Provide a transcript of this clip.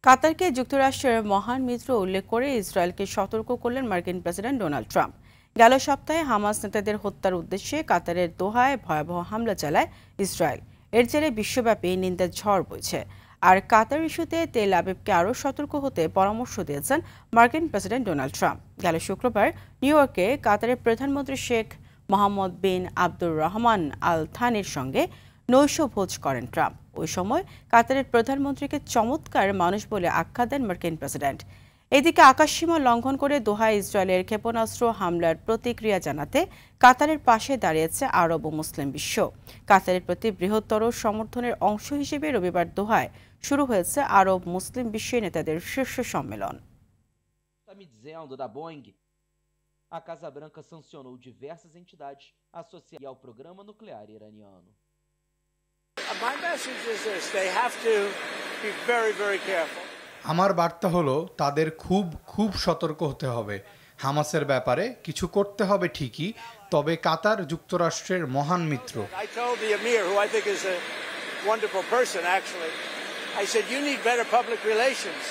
কাতারকে যুক্তরাষ্ট্রের মহান মিত্র উল্লেখ করে ইসরায়েলকে সতর্ক করলেন মার্কিন প্রেসিডেন্ট ডোনাল্ড ট্রাম্প। গেল সপ্তাহে হামাস নেতাদের হত্যার উদ্দেশ্যে কাতারের দোহায় ভয়াবহ হামলা চালায় ইসরায়েল। এর জেরে বিশ্বব্যাপী নিন্দার ঝড় বইছে। আর কাতার ইস্যুতে তেল আবিবকে আরও সতর্ক হতে পরামর্শ দিয়েছেন মার্কিন প্রেসিডেন্ট ডোনাল্ড ট্রাম্প। গেল শুক্রবার নিউ ইয়র্কে কাতারের প্রধানমন্ত্রী শেখ মোহাম্মদ বিন আব্দুর রহমান আল থানির সঙ্গে নৈশভোজ করেন ট্রাম্প। ওই সময় কাতারের প্রধানমন্ত্রীকে চমৎকার মানুষ বলে আখ্যা দেন মার্কিন প্রেসিডেন্ট। এদিকে আকাশসীমা লঙ্ঘন করে দোহায় ইসরায়েলের ক্ষেপণাস্ত্র হামলার প্রতিক্রিয়া জানাতে কাতারের পাশে দাঁড়িয়েছে আরব ও মুসলিম বিশ্ব। কাতারের প্রতি বৃহত্তর সমর্থনের অংশ হিসেবে রবিবার দোহায় শুরু হয়েছে আরব মুসলিম বিশ্ব নেতাদের শীর্ষ সম্মেলন। A Casa Branca sancionou diversas entidades associadas ao programa nuclear iraniano. My message is this: they have to be very, very careful. আমার বার্তা হলো তাদের খুব সতর্ক হতে হবে। হামাসের ব্যাপারে কিছু করতে হবে ঠিকই, তবে কাতার যুক্তরাষ্ট্রের মহান মিত্র। I told the Emir, who I think is a wonderful person actually, I said you need better public relations.